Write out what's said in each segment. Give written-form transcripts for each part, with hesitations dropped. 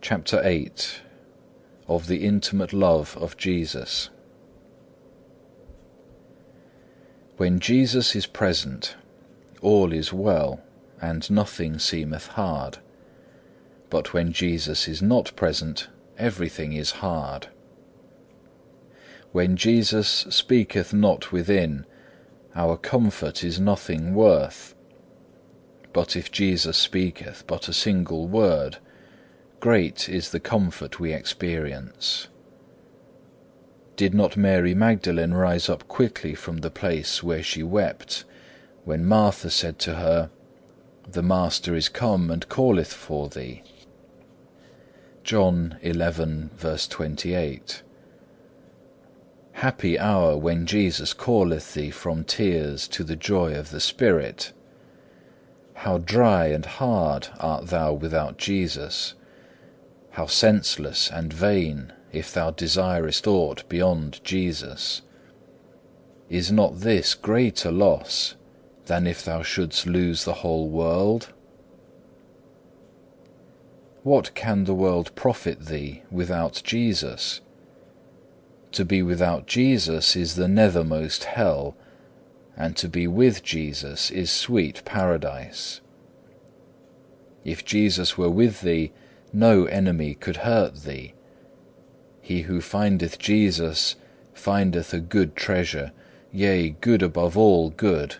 Chapter 8. Of the intimate love of Jesus. When Jesus is present, all is well, and nothing seemeth hard. But when Jesus is not present, everything is hard. When Jesus speaketh not within, our comfort is nothing worth. But if Jesus speaketh but a single word, great is the comfort we experience. Did not Mary Magdalene rise up quickly from the place where she wept, when Martha said to her, "The Master is come and calleth for thee"? John 11, verse 28. Happy hour when Jesus calleth thee from tears to the joy of the Spirit. How dry and hard art thou without Jesus! How senseless and vain, if thou desirest aught beyond Jesus! Is not this greater loss than if thou shouldst lose the whole world? What can the world profit thee without Jesus? To be without Jesus is the nethermost hell, and to be with Jesus is sweet paradise. If Jesus were with thee, no enemy could hurt thee. He who findeth Jesus findeth a good treasure, yea, good above all good.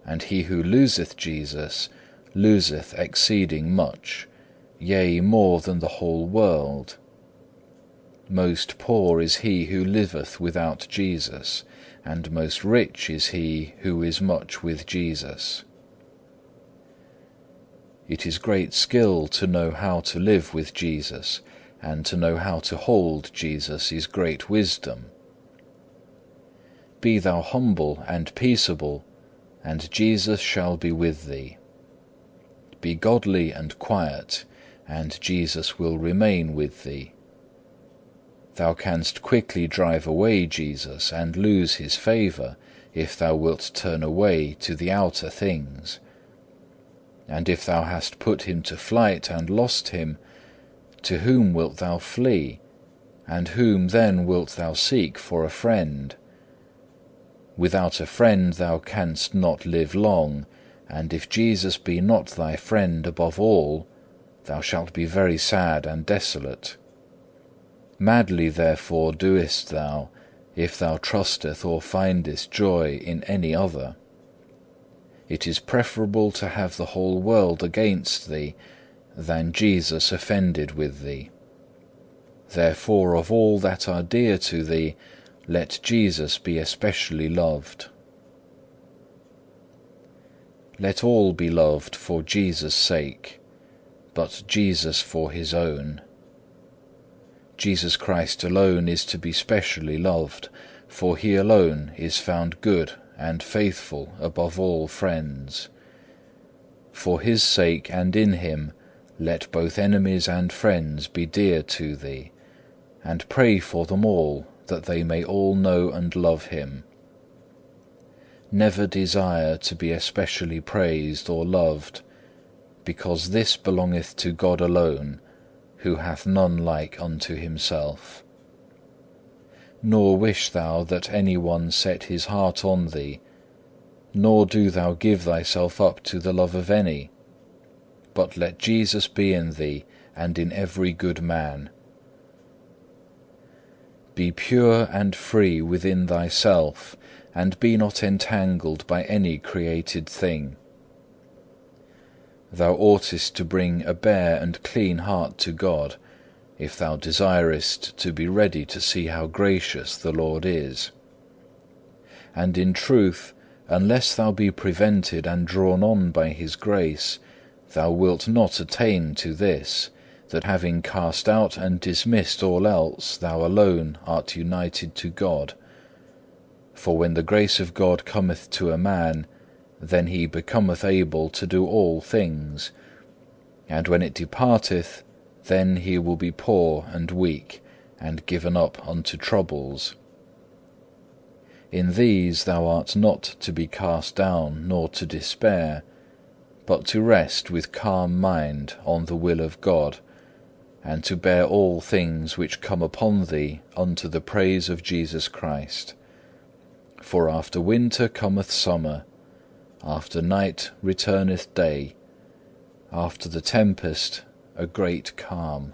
And he who loseth Jesus loseth exceeding much, yea, more than the whole world. Most poor is he who liveth without Jesus, and most rich is he who is much with Jesus. It is great skill to know how to live with Jesus, and to know how to hold Jesus is great wisdom. Be thou humble and peaceable, and Jesus shall be with thee. Be godly and quiet, and Jesus will remain with thee. Thou canst quickly drive away Jesus and lose his favour, if thou wilt turn away to the outer things. And if thou hast put him to flight and lost him, to whom wilt thou flee? And whom then wilt thou seek for a friend? Without a friend thou canst not live long, and if Jesus be not thy friend above all, thou shalt be very sad and desolate. Madly therefore doest thou, if thou trusteth or findest joy in any other. It is preferable to have the whole world against thee, than Jesus offended with thee. Therefore of all that are dear to thee, let Jesus be especially loved. Let all be loved for Jesus' sake, but Jesus for his own. Jesus Christ alone is to be specially loved, for he alone is found good and faithful above all friends. For his sake and in him let both enemies and friends be dear to thee, and pray for them all, that they may all know and love him. Never desire to be especially praised or loved, because this belongeth to God alone, who hath none like unto himself. Nor wish thou that any one set his heart on thee, nor do thou give thyself up to the love of any, but let Jesus be in thee and in every good man. Be pure and free within thyself, and be not entangled by any created thing. Thou oughtest to bring a bare and clean heart to God, if thou desirest to be ready to see how gracious the Lord is. And in truth, unless thou be prevented and drawn on by his grace, thou wilt not attain to this, that having cast out and dismissed all else, thou alone art united to God. For when the grace of God cometh to a man, then he becometh able to do all things, and when it departeth, then he will be poor and weak, and given up unto troubles. In these thou art not to be cast down, nor to despair, but to rest with calm mind on the will of God, and to bear all things which come upon thee unto the praise of Jesus Christ. For after winter cometh summer, after night returneth day, after the tempest a great calm.